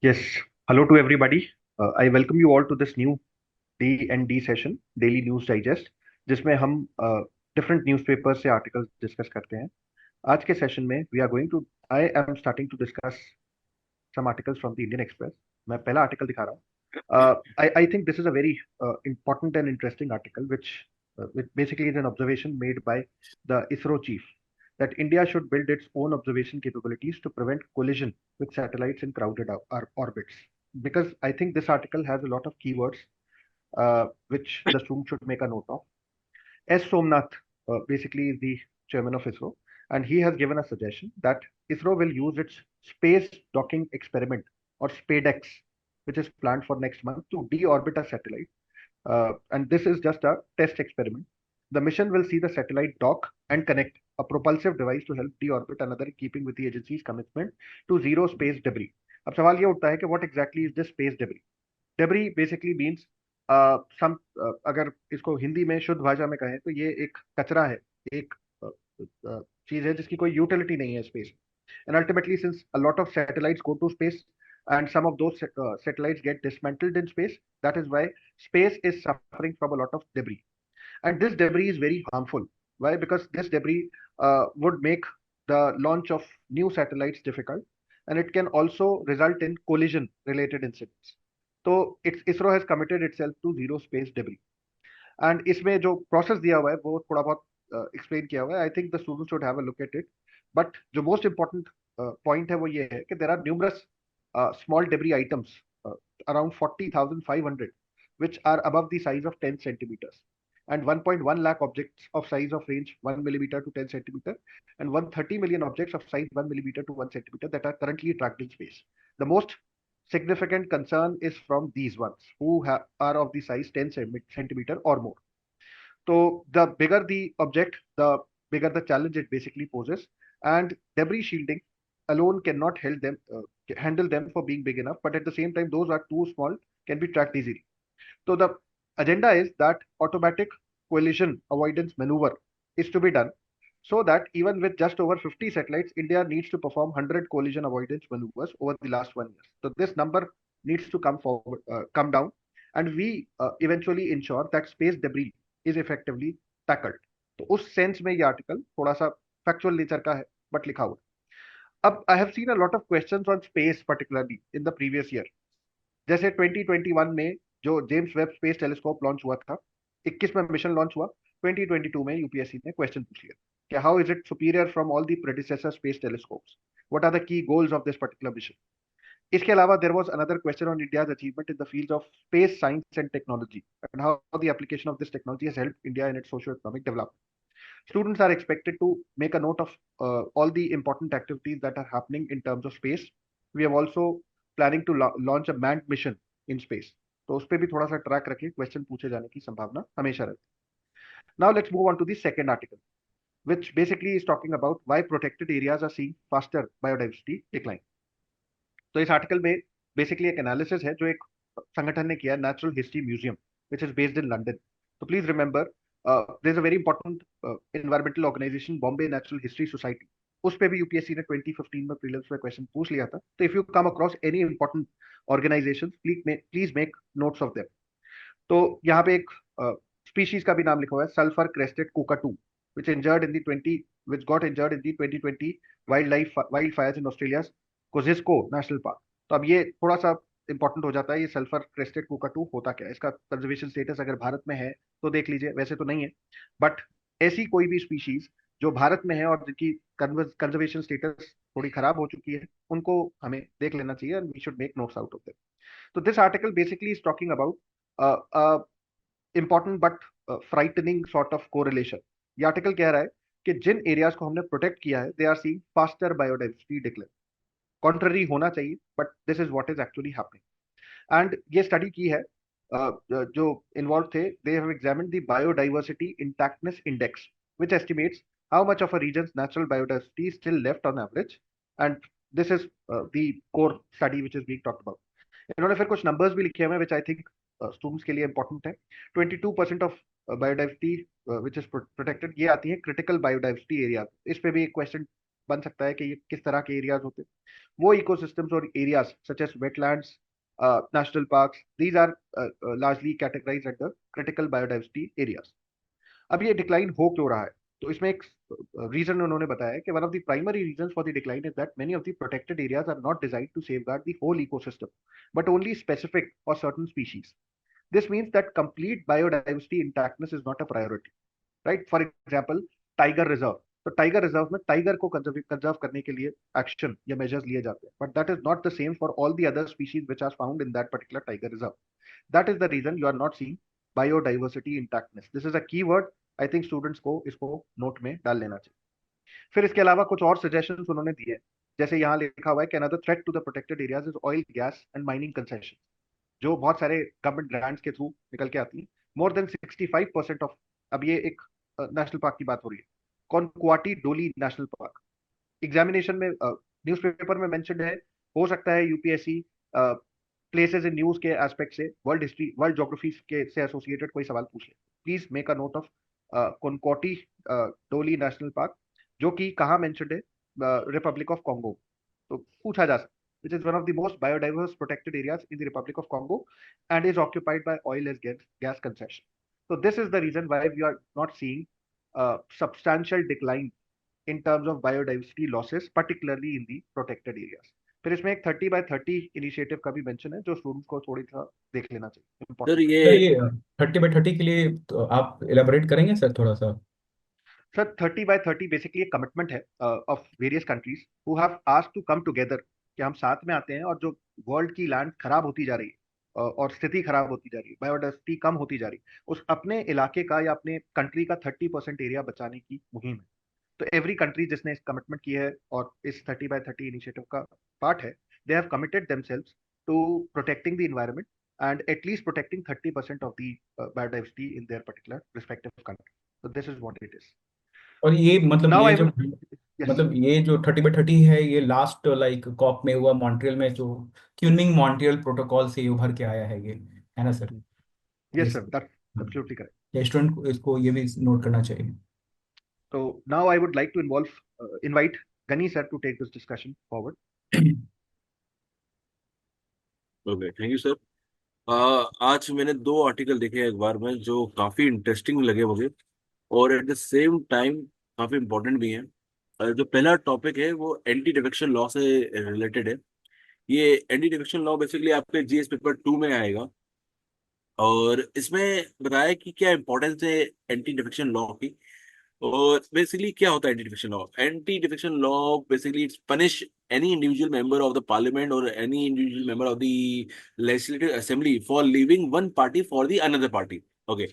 Yes, hello to everybody. I welcome you all to this new D&D session, Daily News Digest, जिसमें हम different newspapers से articles discuss करते हैं. आज के session में I am starting to discuss some articles from the Indian Express. मैं पहला article दिखा रहा हूँ. I think this is a very important and interesting article, which basically is an observation made by the ISRO chief that India should build its own observation capabilities to prevent collision with satellites in crowded orbits. Because I think this article has a lot of keywords which the student should make a note of. S. Somnath basically is the chairman of ISRO, and he has given a suggestion that ISRO will use its space docking experiment or SpadeX, which is planned for next month, to deorbit a satellite. And this is just a test experiment. The mission will see the satellite dock and connect a propulsive device to help deorbit another, in keeping with the agency's commitment to zero space debris. अब सवाल ये उठता है कि what exactly is this space debris? Debris basically means some अगर इसको हिंदी में शुद्ध भाषा में कहें तो ये एक कचरा है, एक चीज है जिसकी कोई यूटिलिटी नहीं है space. And ultimately, since a lot of satellites go to space and some of those satellites get dismantled in space, that is why space is suffering from a lot of debris. And this debris is very harmful. Why? Because this debris would make the launch of new satellites difficult, and it can also result in collision related incidents. So ISRO has committed itself to zero space debris. And इसमें जो process दिया हुआ है वो थोड़ा बहुत explain किया हुआ है. I think the students should have a look at it. But जो most important point है वो ये है कि there are numerous small debris items, uh, around 40,500, which are above the size of 10 centimeters, and 1.1 lakh objects of size of range 1 millimeter to 10 centimeter, and 130 million objects of size 1 millimeter to 1 centimeter that are currently tracked in space. The most significant concern is from these ones who are of the size 10 centimeter or more. So the bigger the object, the bigger the challenge it basically poses. And debris shielding alone cannot handle them for being big enough. But at the same time, those are too small, can be tracked easily. So the agenda is that automatic collision avoidance maneuver is to be done, so that even with just over 50 satellites, India needs to perform 100 collision avoidance maneuvers over the last 1 year. So this number needs to come down, and we eventually ensure that space debris is effectively tackled. तो उस sense में ये article थोड़ा सा factual nature का है, but लिखा हुआ है. अब I have seen a lot of questions on space particularly in the previous year. जैसे 2021 में जो James Webb space telescope launch हुआ था, 21 में मिशन लॉन्च हुआ, 2022 में यूपीएससी ने क्वेश्चन पूछ लिया कि how is it superior from all the predecessor space telescopes, what are the key goals of this particular mission. इसके अलावा there was another question on India's achievement in the field of space science and technology and how the application of this technology has helped India in its socio economic development. Students are expected to make a note of all the important activities that are happening in terms of space. We have also planning to launch a manned mission in space. तो उस पर भी थोड़ा सा track रखिए, question पूछे जाने की संभावना हमेशा रहती है. Now let's move on to the second article, which basically is talking about why protected areas are seeing faster biodiversity decline. तो इस आर्टिकल में बेसिकली एक एनालिसिस है जो एक संगठन ने किया, Natural History Museum, which is based in London. तो please remember, there is a very important environmental organisation, Bombay Natural History Society. उस पे भी यूपीएससी ने 2015 में प्रीलिम्स में क्वेश्चन पूछ लिया था. तो if you come across any important organisation, please make notes of them. तो यहाँ पे एक स्पीशीज का भी नाम लिखा हुआ है, sulphur crested cockatoo, which injured in the 20 which got injured in the 2020 wildfires in Australia's Kosciuszko National Park. तो अब ये थोड़ा सा इंपॉर्टेंट हो जाता है, ये सल्फर क्रेस्टेड कोकाटू होता क्या है, इसका कंजर्वेशन स्टेटस अगर भारत में है तो देख लीजिए, वैसे तो नहीं है. बट ऐसी कोई भी स्पीशीज जो भारत में है और जिनकी कंजर्वेशन स्टेटस थोड़ी खराब हो चुकी है, उनको हमें देख लेना चाहिए, and we should make notes out of them. तो this article basically is talking about important but frightening sort of correlation. ये आर्टिकल कह रहा है कि जिन एरियाज को हमने प्रोटेक्ट किया है, they are seeing faster biodiversity declare. Contrary होना चाहिए, but this is what is actually happening. And ये स्टडी की है जो इन्वॉल्व थे, they have examined the biodiversity intactness index, which estimates how much of a region's natural biodiversity is still left on average. And this is the core study which is being talked about. इन्होंने फिर कुछ numbers भी लिखे हुए, विच I think students के लिए important है. 22% of biodiversity which is protected, ये आती है क्रिटिकल बायोडाइवर्सिटी एरिया. इस पे भी एक क्वेश्चन बन सकता है कि ये किस तरह के एरियाज होते हैं। वो इकोसिस्टम्स और areas such as wetlands, national parks, these are largely categorised under critical biodiversity areas. अब ये डिक्लाइन हो क्यों रहा है? तो इसमें एक रीजन उन्होंने बताया कि one of the primary reasons for the decline is that many of the protected areas are not designed to safeguard the whole ecosystem but only specific for certain species. This means that complete biodiversity intactness is not a priority, right? For example tiger reserve, तो tiger reserve में tiger को conserve करने के लिए action या measures लिए जाते हैं, but that is not the same for all the other species which are found in that particular tiger reserve. That is the reason you are not seeing biodiversity intactness. This is a key word, I think students को इसको note में डाल लेना चाहिए। फिर इसके अलावा कुछ और सजेशन उन्होंने दिए, जैसे यहाँ लिखा हुआ है कि another threat to the protected areas is oil gas and mining concession, जो बहुत सारे गवर्नमेंट ग्रांट्स के थ्रू निकल के आती है। मोर देन 65% ऑफ, अब ये एक नेशनल पार्क की बात हो रही है, Conkouati Douli National Park, examination में न्यूज़पेपर में मेंशन्ड है। हो सकता है यूपीएससी प्लेसेस इन न्यूज के एस्पेक्ट से, वर्ल्ड हिस्ट्री, वर्ल्ड ज्योग्राफी के से एसोसिएटेड कोई सवाल पूछ ले, please make a note of Conkouati Douli National Park, जो कि कहाँ मेंशन्ड है? Republic of Congo. तो पूछा जा सकता, which is one of the most biodiverse protected areas in the Republic of Congo and is occupied by oil as gas concession. So this is the reason why we are not seeing substantial decline in terms of biodiversity losses, particularly in the protected areas. फिर इसमें एक 30 by 30 initiative का भी mention है, जो students को थोड़ी सा देख लेना चाहिए, सर इंपॉर्टेंट है। ये 30/30 के लिए तो आप इलाबोरेट करेंगे सर थोड़ा सा? सर 30 by 30 बेसिकली एक कमिटमेंट है of various countries who have asked to come together, कि हम साथ में आते हैं, और जो वर्ल्ड की लैंड खराब होती जा रही है और स्थिति खराब होती जा रही है, बायोडाइवर्सिटी कम होती जा रही है, उस अपने इलाके का या अपने कंट्री का 30% एरिया बचाने की मुहिम है। तो एवरी कंट्री जिसने इस कमिटमेंट की है और इस 30 by 30 इनिशिएटिव का पार्ट है, they have committed themselves to protecting the environment and at least protecting 30% of the biodiversity in their particular respective country. So this is what it is. और ये मतलब Now ये I जो will, yes, मतलब ये जो 30/30 है, ये लास्ट लाइक कॉप में हुआ मॉन्ट्रियल में, जो क्यूनिंग मॉन्ट्रियल प्रोटोकॉल से ये उभर के आया है, ये है ना सर? ये yes sir, that's absolutely correct. Student को इसको ये भी नोट करना चाहिए। So now I would like to invite Gani sir to take this discussion forward. Okay, thank you sir. आज मैंने दो आर्टिकल देखे अखबार में जो काफी इंटरेस्टिंग लगे मुझे, और एट द सेम टाइम काफी इंपॉर्टेंट भी हैं। जो पहला टॉपिक है वो एंटी डिफेक्शन लॉ से रिलेटेड है। ये एंटी डिफेक्शन लॉ बेसिकली आपके जीएस पेपर 2 में आएगा, और इसमें बताया कि क्या इंपॉर्टेंस है एंटी डिफेक्शन लॉ की। और बेसिकली क्या होता है anti defection law? Anti defection law basically it's punish any individual member of the parliament or any individual member of the legislative assembly for leaving one party for the another party. Okay,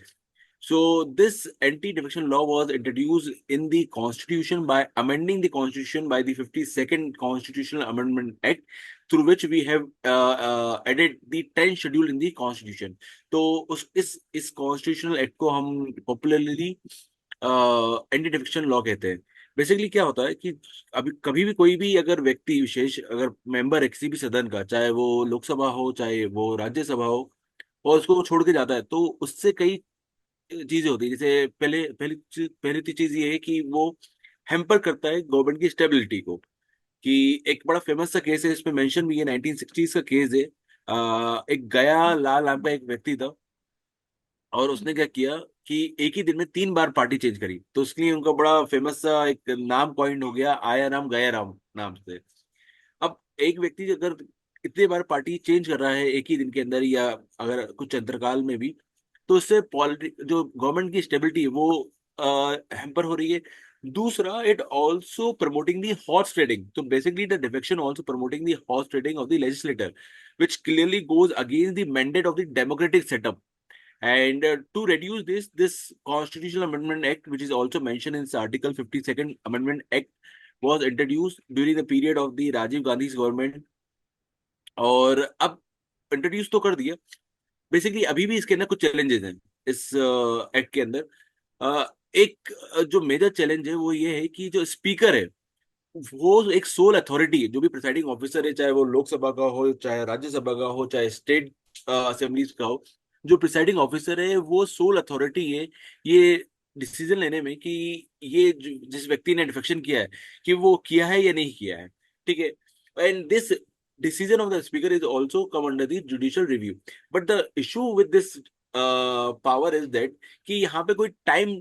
so this anti-defection law was introduced in the constitution by amending the constitution by the 52nd constitutional amendment act, through which we have added the 10th schedule in the constitution. तो उस इस constitutional act को हम popularly anti defection law कहते हैं। Basically क्या होता है कि अभी कभी भी कोई भी अगर व्यक्ति विशेष अगर मेंबर है किसी भी सदन का, चाहे वो लोकसभा हो चाहे वो राज्यसभा हो, और उसको छोड़ के जाता है, तो उससे कई चीजें होती है। जैसे पहली चीज ये है कि वो हैम्पर करता है गवर्नमेंट की स्टेबिलिटी को। कि एक बड़ा फेमस सा केस है, इसमें मेंशन भी है, 1960s का केस है। एक गया लाल नाम का एक व्यक्ति था, और उसने क्या किया कि एक ही दिन में 3 बार पार्टी चेंज करी, तो उसके लिए उनका बड़ा फेमस सा एक नाम कॉइंड हो गया, आया राम गया राम नाम से। अब एक व्यक्ति अगर इतने बार पार्टी चेंज कर रहा है एक ही दिन के अंदर, या अगर कुछ अंतरकाल में भी, तो उससे पॉलिटिक जो गवर्नमेंट की स्टेबिलिटी है वो हैम्पर हो रही है। दूसरा, it also promoting the horse trading. तो basically the defection also promoting the horse trading of the legislator, which clearly goes against the mandate of the democratic setup. And to reduce this constitutional amendment act, which is also mentioned in article 52nd amendment act, was introduced during the period of the Rajiv Gandhi's government। और अब introduce तो कर दिया, basically अभी भी इसके अंदर कुछ चैलेंजेस हैं इस एक्ट के अंदर। एक जो मेजर चैलेंज है वो ये है कि जो स्पीकर है वो एक सोल अथॉरिटी है, जो भी प्रिसाइडिंग ऑफिसर है, चाहे वो लोकसभा का हो चाहे राज्यसभा का हो चाहे स्टेट असेंबलीज का हो, जो प्रिसाइडिंग ऑफिसर है वो सोल अथॉरिटी है। ये डिसीजन लेने में कि ये जिस व्यक्ति ने डिफेक्शन किया है कि वो किया है या नहीं किया है, ठीक है। And this decision of the speaker is also come under the judicial review, but the issue with this power is that कि यहाँ पे कोई टाइम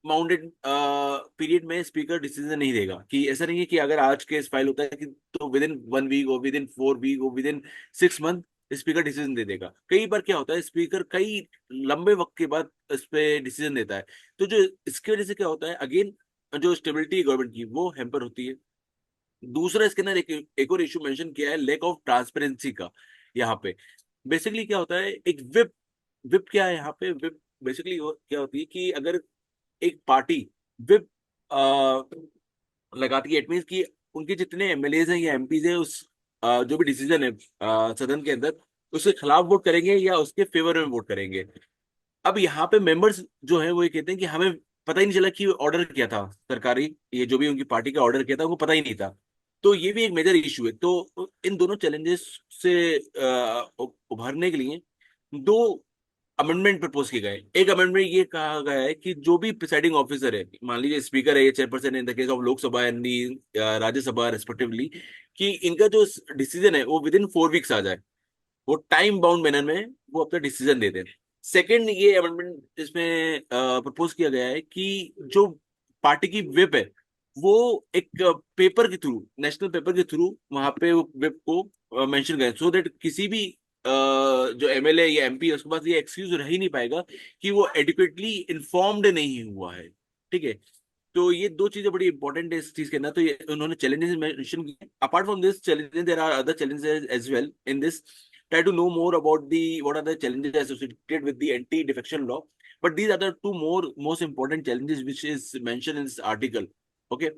माउंटेड पीरियड में स्पीकर डिसीजन नहीं देगा। कि ऐसा नहीं है कि अगर आज केस फाइल होता है कि तो विद इन 1 वीक और विद इन 4 वीक और within 6 month speaker decision दे देगा। कई बार क्या होता है, स्पीकर कई लंबे वक्त के बाद इस पे डिसीजन देता है। तो जो इसकी वजह से क्या होता है, अगेन जो स्टेबिलिटी गवर्नमेंट की वो हैम्पर होती है। दूसरा इसके अंदर एक और इशू मेंशन किया है, लेक ऑफ ट्रांसपेरेंसी का। यहाँ पे बेसिकली क्या होता है, एक विप, विप क्या है यहाँ पे, विप बेसिकली क्या होती है कि अगर एक पार्टी विप लगाती है, इट मीन्स कि उनके जितने एमएलए हैं या एमपीज हैं उस जो भी डिसीजन है सदन के अंदर, उसके खिलाफ वोट करेंगे या उसके फेवर में वोट करेंगे। अब यहाँ पे मेंबर्स जो है वो ये कहते हैं कि हमें पता ही नहीं चला कि ऑर्डर किया था सरकारी, ये जो भी उनकी पार्टी का ऑर्डर किया था उनको पता ही नहीं था। तो ये भी एक मेजर इशू है। तो इन दोनों चैलेंजेस से उभरने के लिए दो अमेंडमेंट प्रपोज किए गए। एक अमेंडमेंट ये कहा गया है कि जो भी प्रिसाइडिंग ऑफिसर है, मान लीजिए स्पीकर है या chairperson in the case of Lok Sabha and the Rajya Sabha respectively, कि इनका जो डिसीजन है वो विद इन 4 वीक्स आ जाए, वो टाइम बाउंड मैनर में वो अपना डिसीजन देते हैं। सेकंड ये अमेंडमेंट इसमें प्रपोज किया गया है कि जो पार्टी की व्हिप है वो एक पेपर के थ्रू, नेशनल पेपर के थ्रू वहां पे व्हिप को मेंशन करें, सो दैट किसी भी जो एमएलए या एमपी है उसके पास ये एक्सक्यूज रह ही नहीं पाएगा कि वो एडिक्वेटली इन्फॉर्म्ड नहीं हुआ है। ठीक है। तो ये दो चीजें बड़ी इंपॉर्टेंट है इस चीज के अंदर। तो ये उन्होंने चैलेंजेस मेंशन किए। Apart from this challenges there are other challenges as well in this. Try to know more about the what are the challenges associated with the anti defection law, but these are the two most important challenges which is mentioned in this article. Okay,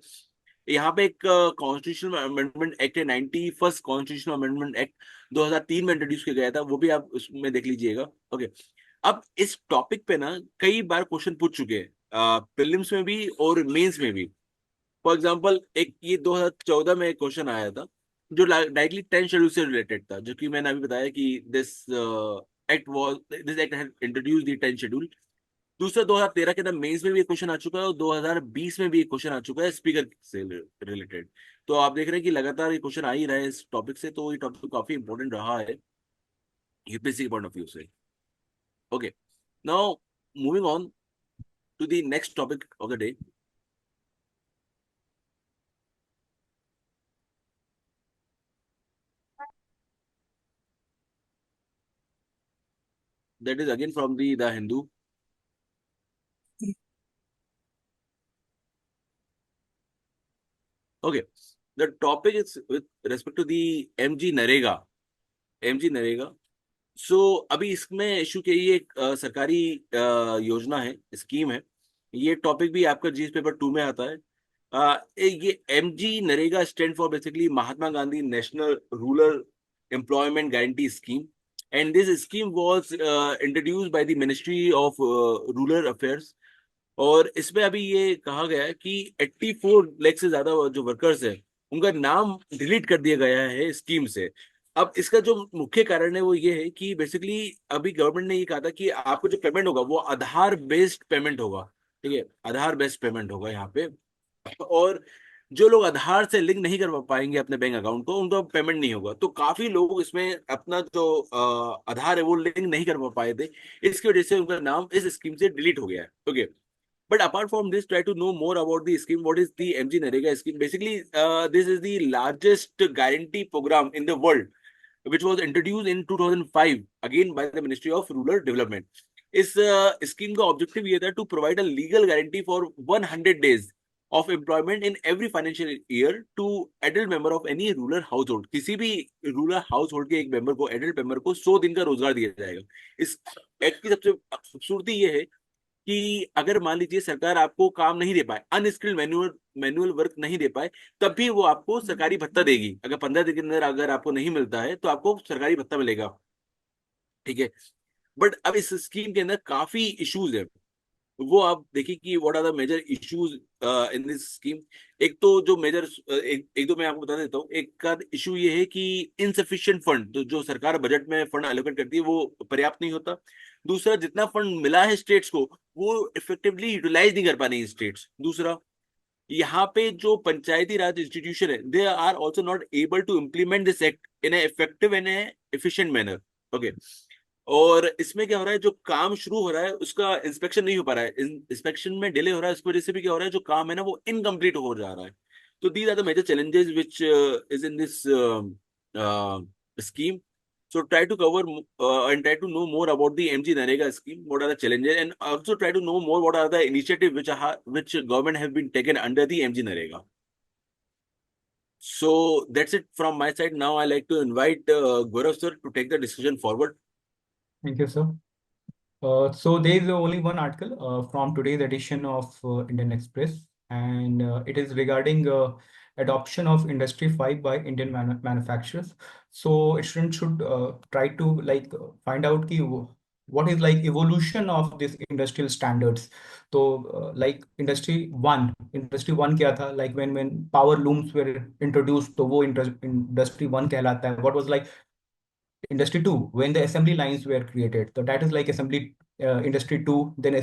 यहाँ पे एक constitutional amendment act है, 91st constitutional amendment act 2003 में introduce किया गया था, वो भी आप उसमें देख लीजिएगा। ओके। अब इस टॉपिक पे ना कई बार क्वेश्चन पूछ चुके हैं, प्रीलिम्स में भी और मेंस में भी। फॉर एग्जांपल एक ये 2014 में एक क्वेश्चन आया था जो डायरेक्टली 10 शेड्यूल से रिलेटेड था, जो कि मैंने अभी बताया कि this act had introduce the 10 schedule. दूसरा 2013 के अंदर मेंस में भी एक क्वेश्चन आ चुका है और 2020 में भी एक क्वेश्चन आ चुका है स्पीकर से रिलेटेड। तो आप देख रहे हैं कि लगातार ये क्वेश्चन आ ही रहा है इस टॉपिक से, तो ये टॉपिक काफी इंपॉर्टेंट रहा है यूपीएससी के पॉइंट ऑफ व्यू से। Okay, now moving on to the next topic of the day, that is again from the Hindu. Okay, the topic is with respect to the MG NREGA, MG NREGA. So अभी इसमें issue के ये एक सरकारी योजना है, scheme है। ये टॉपिक भी आपका जीएस पेपर 2 में आता है। ये MG NREGA stand for basically Mahatma Gandhi national rural employment guarantee scheme, and this scheme was introduced by the ministry of rural affairs. और इसमें अभी ये कहा गया है कि 84 लाख से ज्यादा जो वर्कर्स हैं उनका नाम डिलीट कर दिया गया है स्कीम से। अब इसका जो मुख्य कारण है वो ये है कि बेसिकली अभी गवर्नमेंट ने ये कहा था कि आपको जो पेमेंट होगा वो आधार बेस्ड पेमेंट होगा। ठीक है, आधार बेस्ड पेमेंट होगा यहाँ पे। और जो लोग आधार से लिंक नहीं कर पाएंगे अपने बैंक अकाउंट को, उनका पेमेंट नहीं होगा। तो काफी लोग इसमें अपना जो आधार है वो लिंक नहीं कर पाए थे, इसकी वजह से उनका नाम इस स्कीम से डिलीट हो गया है। Okay. But apart from this, try to know more about the scheme. What is the MG Narega scheme? Basically, this is the largest guarantee program in the world, which was introduced in 2005, again by the Ministry of Rural Development. इस scheme का objective ये था to provide a legal guarantee for 100 days of employment in every financial year to adult member of any rural household. किसी भी rural house hold के एक member को, adult member को 100 दिन का रोजगार दिया जाएगा। इस एक्ट की सबसे खूबसूरती ये है कि अगर मान लीजिए सरकार आपको काम नहीं दे पाए, अनस्किल्ड मैनुअल मैनुअल वर्क नहीं दे पाए, तब भी वो आपको सरकारी भत्ता देगी। अगर 15 दिन के अंदर अगर आपको नहीं मिलता है तो आपको सरकारी भत्ता मिलेगा। ठीक है। बट अब इस स्कीम के अंदर काफी इश्यूज है। वो आप देखिए कि what are the major issues in this scheme. एक तो जो मेजर एक दो मैं आपको बता देता हूँ। एक का इशू ये है कि इनसफिशिएंट फंड, तो जो सरकार बजट में फंड एलोकेट करती है वो पर्याप्त नहीं होता। दूसरा, जितना फंड मिला है स्टेट्स को वो इफेक्टिवली यूटिलाइज नहीं कर पा रही है स्टेट्स। दूसरा, यहाँ पे जो पंचायती राज इंस्टीट्यूशन है they are also not able to implement this act in effective and efficient manner. Okay. और इसमें क्या हो रहा है, जो काम शुरू हो रहा है उसका इंस्पेक्शन नहीं हो पा रहा है, इंस्पेक्शन में डिले हो रहा है। उसकी वजह से भी क्या हो रहा है, जो काम है ना वो इनकम्प्लीट हो जा रहा है। तो these are the major challenges which is in this scheme. So try to cover and try to know more about the MG Narega scheme. What are the challenges, and also try to know more what are the initiatives which government have been taken under the MG Narega. So that's it from my side. Now I like to invite Gaurav sir to take the discussion forward. Thank you, sir. So there is only one article from today's edition of Indian Express, and it is regarding adoption of Industry 5 by Indian manufacturers. So students should try to find out what is like evolution of this industrial standards. So industry one क्या था, like when power looms were introduced, तो वो industry one कहलाता है. What was like industry 2 when the assembly lines were created, so that is like assembly industry 2. Then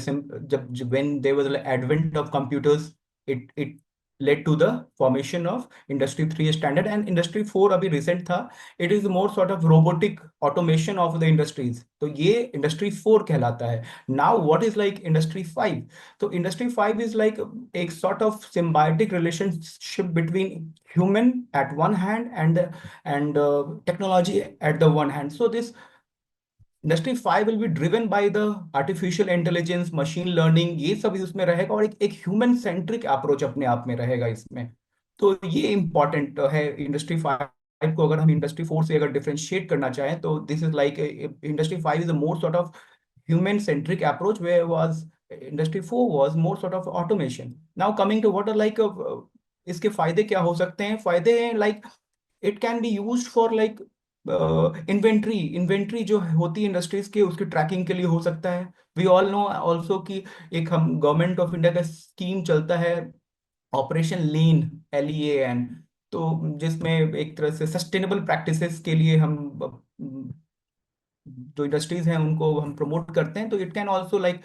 when there was like advent of computers, it led to the formation of industry 3 standard, and industry 4 abhi recent tha. It is more sort of robotic automation of the industries, तो ये industry 4 कहलाता है. Now what is like industry 5? So industry 5 is like a sort of symbiotic relationship between human at one hand and technology at the one hand. So this industry 5 will be driven by the artificial intelligence, machine learning, ये सब इसमें रहेगा, और एक human centric approach अपने आप में रहेगा इसमें. तो ये इंपॉर्टेंट है इंडस्ट्री 5 को. अगर हम इंडस्ट्री 4 से अगर डिफरेंशिएट करना चाहें तो this is like industry 5 is a more sort of human centric approach, where was industry 4 was more sort of automation. Now coming to what are like इसके फायदे क्या हो सकते हैं. फायदे हैं like it can be use for like inventory जो होती है इंडस्ट्रीज के, उसकी ट्रैकिंग के लिए हो सकता है. वी ऑल नो ऑल्सो कि एक हम गवर्नमेंट ऑफ इंडिया का स्कीम चलता है ऑपरेशन लीन, LEAN. तो जिसमें एक तरह से सस्टेनेबल प्रैक्टिसेस के लिए हम जो इंडस्ट्रीज हैं उनको हम प्रमोट करते हैं. तो it can also like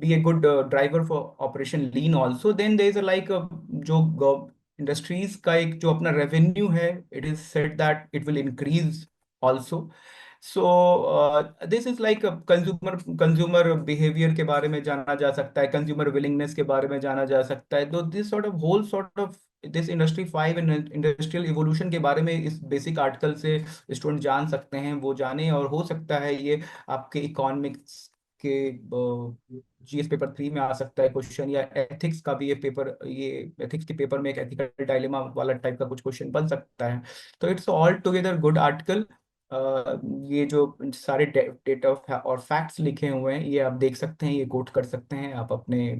be a good driver for operation lean also. Then there is a like जो industries का एक जो अपना revenue है, it is said that it will increase also. So this is like a consumer behavior के बारे में जाना जा सकता है, consumer willingness के बारे में जाना जा सकता है. तो this sort of whole sort of this industry 5 and industrial evolution के बारे में इस बेसिक आर्टिकल से स्टूडेंट जान सकते हैं, वो जाने. और हो सकता है ये आपके इकोनॉमिक्स के GS पेपर 3 में आ सकता है क्वेश्चन, या एथिक्स का भी ये एथिक्स के पेपर में एक एथिकल डायलेमा वाला टाइप का कुछ क्वेश्चन बन सकता है. तो it's all together good article. ये जो सारे डेटा और फैक्ट्स लिखे हुए हैं ये आप देख सकते हैं, ये कोट कर सकते हैं आप अपने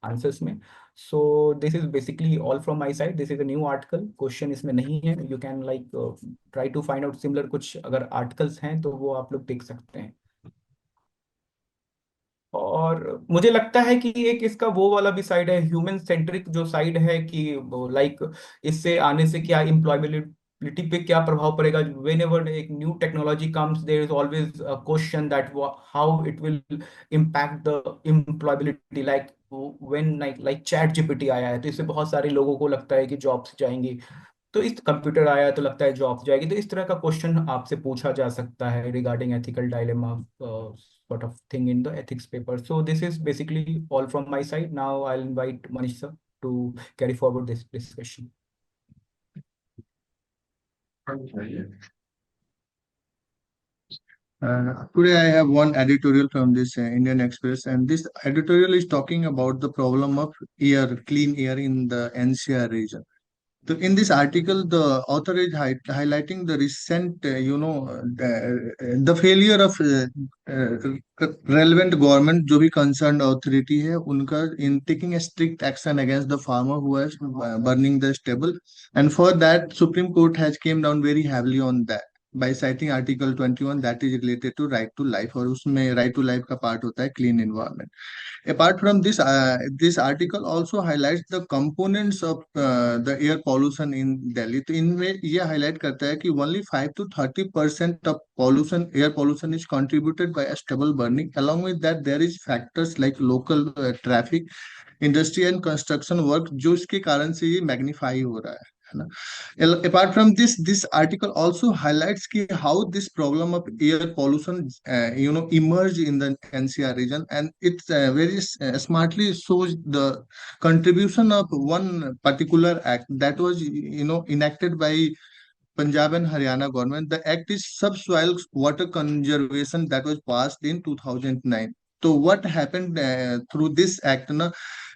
आंसर्स में. So this is basically all from my side. This is a new article, question इसमें नहीं है. You can like try to find out similar कुछ अगर आर्टिकल्स हैं तो वो आप लोग देख सकते हैं. और मुझे लगता है कि एक इसका वो वाला भी साइड है, ह्यूमन सेंट्रिक जो साइड है, कि लाइक इससे आने से क्या एम्प्लॉयबिलिटी पे क्या प्रभाव पड़ेगा. वेन एवर एक new technology comes there is always a question that how it will impact the employability. Like when like ChatGPT आया है तो इससे बहुत सारे लोगों को लगता है कि जॉब्स जाएंगी. तो इस कंप्यूटर आया तो लगता है जॉब जाएगी. तो इस तरह का क्वेश्चन आपसे पूछा जा सकता है regarding ethical dilemma sort of thing in the ethics paper. So this is basically all from my side. Now I'll invite Manish sir to carry forward this discussion. Today I have one editorial from this Indian Express, and this editorial is talking about the problem of air, clean air in the NCR region. So in this article, the author is highlighting the recent, the failure of relevant government, जो भी concerned authority है, उनका in taking a strict action against the farmer who was burning the stable, and for that Supreme Court has came down very heavily on that. by citing Article 21 that is related to right to life, और उसमें right to life का part होता है clean environment. Apart from this, this article also highlights the components of the air pollution in Delhi. तो इनमें ये highlight करता है कि only 5 to 30% of pollution, air pollution is contributed by a stubble burning. Along with that, there is factors like local traffic, industry and construction work, जो इसके कारण से ये magnify हो रहा है ना. Apart from this, this article also highlights ki how this problem of air pollution, emerged in the NCR region, and it very smartly shows the contribution of one particular act that was, enacted by Punjab and Haryana government. The act is Subsoil Water Conservation that was passed in 2009. So what happened through this act? Na,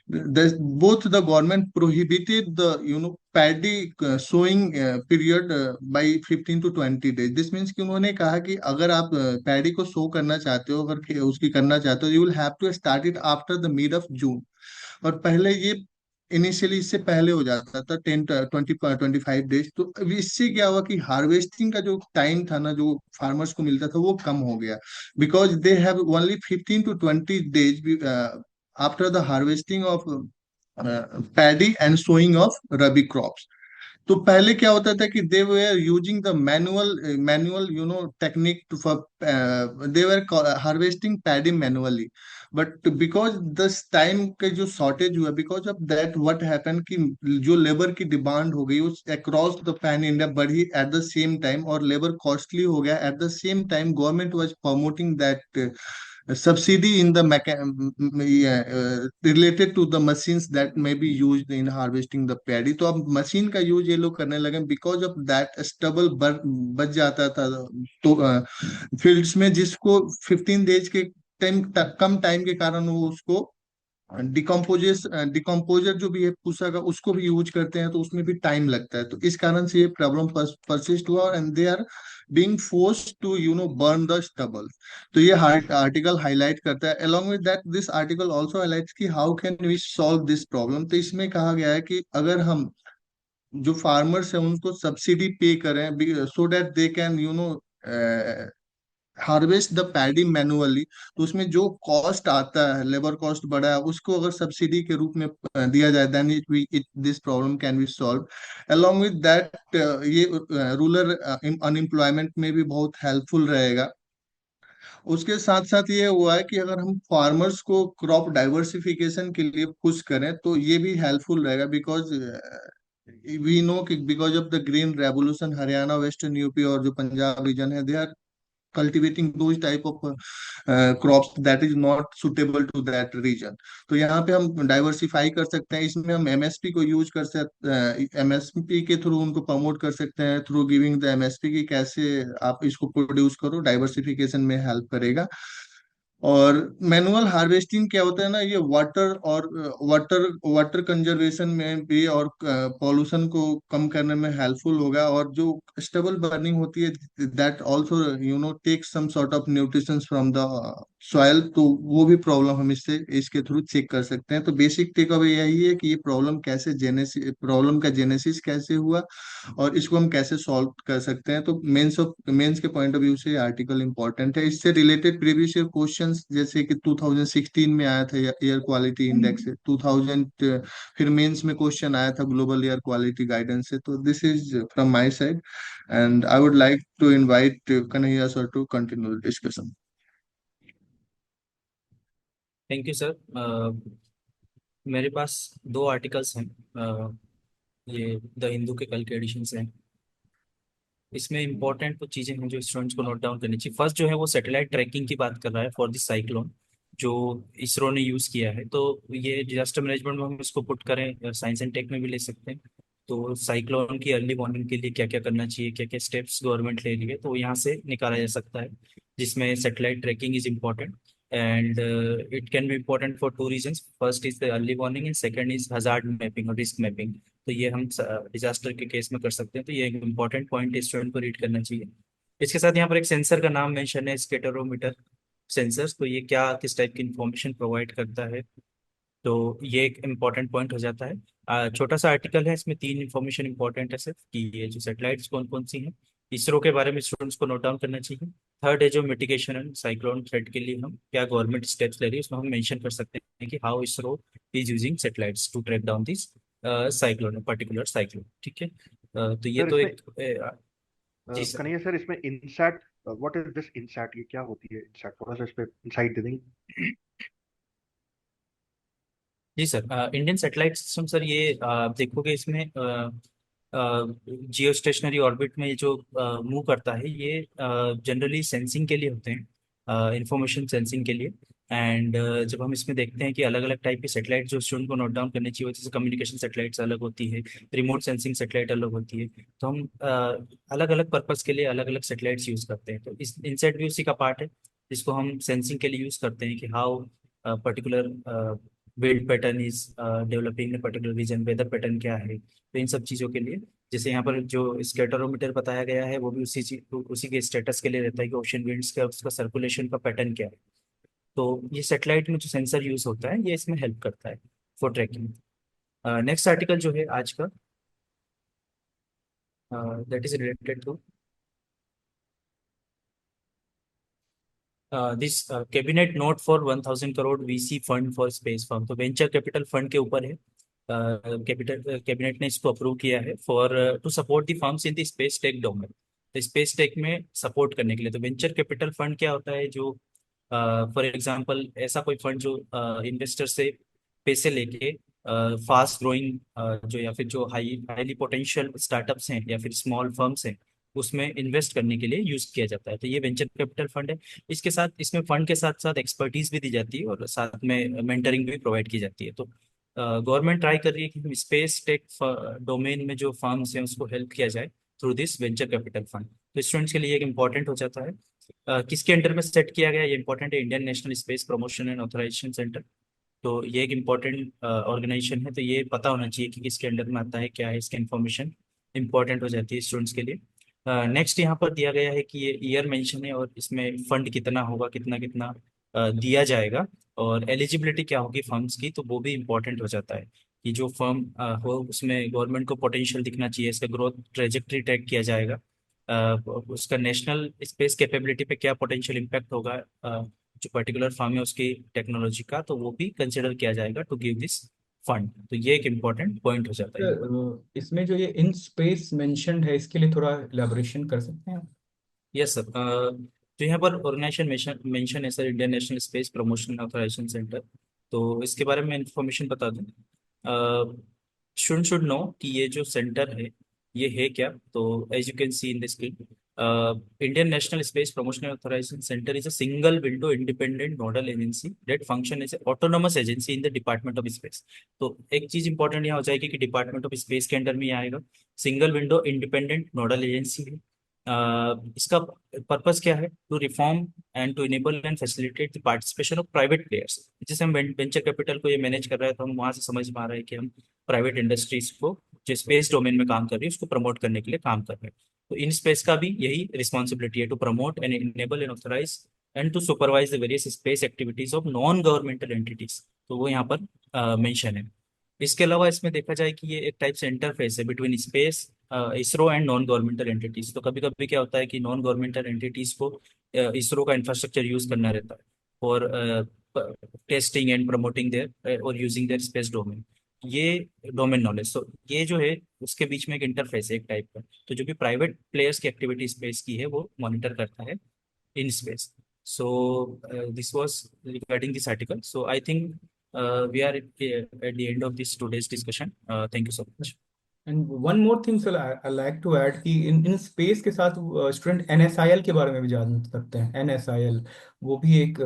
both the government prohibited the paddy sowing period by 15 to 20 days. This means कि उन्होंने कहा कि अगर आप paddy को सो करना चाहते हो, अगर उसकी करना चाहते हो, you will have to start it after the mid of June. और पहले ये इनिशियली इससे पहले हो जाता था 10 20 25 डेज. तो अभी इससे क्या हुआ कि हार्वेस्टिंग का जो टाइम था ना, जो फार्मर्स को मिलता था, वो कम हो गया, because they have only 15 to 20 days after the harvesting of paddy and sowing of rabi crops. तो पहले क्या होता था कि they were using the manual technique to for, they were harvesting paddy manually. But because this time के जो shortage हुआ, because of that what happen कि जो लेबर की डिमांड हो गई उस अक्रॉस द पैन इंडिया बढ़ी एट द सेम टाइम, और लेबर कॉस्टली हो गया. At the same time government was promoting that subsidy in the related to the machines that may be used in harvesting the paddy. तो अब machine का use ये लोग करने लगे, बिकॉज ऑफ दैट स्टबल बच जाता था तो फील्ड्स में, जिसको 15 डेज के टाइम, कम टाइम के कारण वो उसको डिकम्पोजर जो भी है पूसा का, उसको भी यूज करते हैं, तो उसमें भी टाइम लगता है. तो इस कारण से ये प्रॉब्लम परसिस्ट हुआ, and they are being forced to burn the stubble. तो ये आर्टिकल हाईलाइट करता है. along with that, this article also highlights कि how can we solve this problem. तो इसमें कहा गया है कि अगर हम जो फार्मर्स हैं उनको सब्सिडी पे करें, so that they can harvest the paddy manually, तो उसमें जो कॉस्ट आता है, लेबर कॉस्ट बढ़ा है, उसको अगर सब्सिडी के रूप में दिया जाए, then it this problem can be solve. Along with that, ये रूरल अनएम्प्लॉयमेंट में भी बहुत हेल्पफुल रहेगा. उसके साथ साथ ये हुआ है कि अगर हम फार्मर्स को क्रॉप डाइवर्सिफिकेशन के लिए पुश करें तो ये भी हेल्पफुल रहेगा, बिकॉज वी नो कि because of the green revolution, Haryana, western UP और जो पंजाब रीजन है, they are cultivating those type of crops that is not suitable to that region. तो यहाँ पे हम डाइवर्सिफाई कर सकते हैं. इसमें हम एमएसपी को यूज कर सकते हैं, एमएसपी के थ्रू उनको प्रमोट कर सकते हैं, थ्रू गिविंग द एमएसपी की कैसे आप इसको प्रोड्यूस करो, डाइवर्सिफिकेशन में हेल्प करेगा. और मैनुअल हार्वेस्टिंग क्या होता है ना, ये वाटर कंजर्वेशन में भी और पॉल्यूशन को कम करने में हेल्पफुल होगा. और जो स्टेबल बर्निंग होती है, that also take some sort of nutrition from the soil, तो वो भी प्रॉब्लम हम इसके थ्रू चेक कर सकते हैं. तो बेसिक टेक अवे यही है कि ये प्रॉब्लम का जेनेसिस कैसे हुआ और इसको हम कैसे सॉल्व कर सकते हैं. तो मेंस के पॉइंट ऑफ व्यू से आर्टिकल इंपॉर्टेंट है. इससे रिलेटेड प्रीवियस ईयर क्वेश्चंस जैसे कि 2016 में आया था एयर क्वालिटी इंडेक्स से, 2000 फिर मेंस में क्वेश्चन आया था ग्लोबल एयर क्वालिटी गाइडेंस से. तो this is from my side, and I would like to invite Kanhaiya sir to continue the discussion. Thank you sir. मेरे पास दो आर्टिकल्स हैं. ये द हिंदू के कल के एडिशन हैं. इसमें इंपॉर्टेंट कुछ चीजें हैं जो स्टूडेंट्स को नोट डाउन करनी चाहिए. फर्स्ट जो है वो सैटेलाइट ट्रैकिंग की बात कर रहा है फॉर दिस साइक्लोन, जो इसरो ने यूज किया है. तो ये डिजास्टर मैनेजमेंट में हम इसको पुट करें, साइंस एंड टेक में भी ले सकते हैं. तो साइक्लोन की अर्ली वार्निंग के लिए क्या क्या करना चाहिए, क्या क्या स्टेप्स गवर्नमेंट ले रही है, तो यहाँ से निकाला जा सकता है, जिसमें satellite trekking is important. and it can be important for two reasons. First is the early warning and second is hazard mapping और risk mapping. तो ये हम डिजास्टर के केस में कर सकते हैं. तो ये एक इम्पॉर्टेंट पॉइंट स्टूडेंट को रीड करना चाहिए. इसके साथ यहाँ पर एक सेंसर का नाम मेंशन है, स्कैटरोमीटर सेंसर्स. तो ये क्या किस टाइप की इंफॉर्मेशन प्रोवाइड करता है, तो ये एक इम्पॉर्टेंट पॉइंट हो जाता है. छोटा सा आर्टिकल है, इसमें 3 इंफॉर्मेशन इंपॉर्टेंट है सिर्फ, कि ये जो सैटेलाइट्स कौन कौन सी हैं, इसरो के बारे में स्टूडेंट्स को नोट डाउन करना चाहिए। थर्ड है जो मिटिगेशन एंड साइक्लोन थ्रेट के लिए हम क्या गवर्नमेंट स्टेप्स ले रही है, उसमें हम मेंशन कर सकते हैं कि how ISRO is using satellites to track down this cyclone, particular cyclone. ठीक है, तो ये सर तो इसमें एक जी सर। कन्हैया सर, इसमें INSAT, what is this INSAT, ये क्या होती है इनसैट, थोड़ा सा इस पे इंसाइट दे देंगे? जी sir, Indian satellite system sir, ये आप देखोगे इसमें जियो स्टेशनरी ऑर्बिट में ये जो मूव करता है, ये जनरली सेंसिंग के लिए होते हैं, इंफॉर्मेशन सेंसिंग के लिए। एंड जब हम इसमें देखते हैं कि अलग अलग टाइप के सैटेलाइट जो स्टूडेंट को नोट डाउन करने चाहिए, जैसे कम्युनिकेशन सैटेलाइट्स अलग होती है, रिमोट सेंसिंग सैटेलाइट अलग होती है, तो हम अलग अलग पर्पस के लिए अलग अलग सैटेलाइट्स यूज करते हैं। तो इस इनसेट भी उसी का पार्ट है, जिसको हम सेंसिंग के लिए यूज करते हैं कि how particular wind pattern is developing particular region, weather pattern क्या है। तो इन सब चीज़ों के लिए, जैसे यहाँ पर जो स्कैटरोमीटर बताया गया है, वो भी उसी के स्टेटस के लिए रहता है कि ओशन विंड्स का उसका सर्कुलेशन का पैटर्न क्या है। तो ये सैटेलाइट में जो सेंसर यूज होता है, ये इसमें हेल्प करता है फॉर ट्रैकिंग। नेक्स्ट आर्टिकल जो है आज का, that is related to this cabinet note for 1000 crore VC fund for space firm. तो वेंचर कैपिटल फंड के ऊपर है, कैबिनेट ने इसको अप्रूव किया है for to support the firms in the space tech domain. तो स्पेस टेक में सपोर्ट करने के लिए, तो वेंचर कैपिटल फंड क्या होता है, जो फॉर एग्जांपल ऐसा कोई फंड जो इन्वेस्टर से पैसे लेके फास्ट ग्रोइंग जो या फिर जो हाईली पोटेंशियल स्टार्टअप्स हैं या फिर स्मॉल फर्म्स हैं, उसमें इन्वेस्ट करने के लिए यूज किया जाता है। तो ये वेंचर कैपिटल फंड है। इसके साथ, इसमें फंड के साथ साथ एक्सपर्टीज भी दी जाती है और साथ में मेंटरिंग भी प्रोवाइड की जाती है। तो गवर्नमेंट ट्राई कर रही है कि स्पेस टेक डोमेन में जो फर्म्स हैं उसको हेल्प किया जाए through this venture capital fund. तो स्टूडेंट्स के लिए एक इम्पॉर्टेंट हो जाता है। किसके अंडर में सेट किया गया, ये इंपॉर्टेंट है, Indian National Space Promotion and Authorization Centre. तो ये एक इम्पॉर्टेंट ऑर्गेनाइजेशन है, तो ये पता होना चाहिए कि किसके अंडर में आता है, क्या है, इसकी इन्फॉर्मेशन इंपॉर्टेंट हो जाती है स्टूडेंट्स के लिए। नेक्स्ट यहाँ पर दिया गया है कि ये ईयर मेंशन है और इसमें फंड कितना होगा, कितना कितना दिया जाएगा, और एलिजिबिलिटी क्या होगी फर्म्स की, तो वो भी इम्पोर्टेंट हो जाता है कि जो फर्म हो उसमें गवर्नमेंट को पोटेंशियल दिखना चाहिए, इसका ग्रोथ ट्रेजेक्टरी ट्रैक किया जाएगा, उसका नेशनल स्पेस कैपेबिलिटी पे क्या पोटेंशियल इम्पैक्ट होगा, जो पर्टिकुलर फर्म है उसकी टेक्नोलॉजी का, तो वो भी कंसिडर किया जाएगा टू गिव दिस फंड। तो ये एक इम्पोर्टेंट पॉइंट हो जाता है। इसमें जो ये इन स्पेस मेंशन्ड है, इसके लिए थोड़ा इलेबोरेशन कर सकते हैं? यस सर, जो यहाँ पर ऑर्गेनाइजेशन मेंशन है sir, Indian National Space Promotion Authorization Centre. तो इसके बारे में इंफॉर्मेशन बता दूं, शुड नो कि ये जो सेंटर है ये है क्या। तो as you can see in this screen, Indian National Space Promotion Authorization Centre is a single window independent nodal agency that function as autonomous agency in the Department of Space. तो एक चीज important यहाँ हो जाएगी कि Department of Space के under में ये आएगा, single window independent nodal agency है। इसका पर्पस क्या है, to reform and to enable and facilitate the participation of private players. जैसे हम वेंचर कैपिटल को ये मैनेज कर रहे हैं, तो हम वहां से समझ में आ रहा है कि हम प्राइवेट इंडस्ट्रीज को जो स्पेस डोमेन में काम कर रही है उसको प्रमोट करने के लिए काम कर रहे हैं। तो इन स्पेस का भी यही रिस्पॉन्सिबिलिटी है, to promote and enable and authorise and to supervise the various space activities of non governmental entities. तो वो यहाँ पर मेंशन है। इसके अलावा इसमें देखा जाए कि ये एक टाइप से इंटरफेस है between space, ISRO and non governmental entities. तो कभी कभी क्या होता है कि नॉन गवर्नमेंटल एंटिटीज को इसरो का इंफ्रास्ट्रक्चर यूज करना रहता है for testing and promoting their और यूजिंग देयर स्पेस डोमेन, ये डोमेन नॉलेज। तो ये जो है उसके बीच में एक इंटरफेस है एक टाइप का। तो जो भी प्राइवेट प्लेयर्स की एक्टिविटी स्पेस की है वो मॉनिटर करता है in space. So this was regarding this article. So I think we are at the end of this today's discussion. Thank you so much. And one more thing sir, I like to add कि in space के साथ student NSIL के बारे में भी जान सकते हैं। एनएसआईएल वो भी एक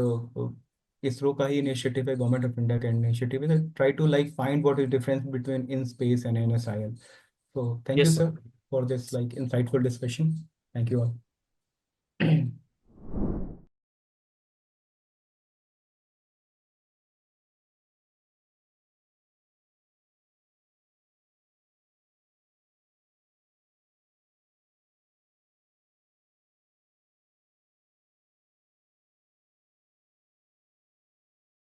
इसरो का ही इनिशिएटिव है, गवर्नमेंट ऑफ इंडिया का इनिशिएटिव है। Try to like find what is difference between in space and NSIL. So thank you Yes, sir. Sir for this like insightful discussion. Thank you all.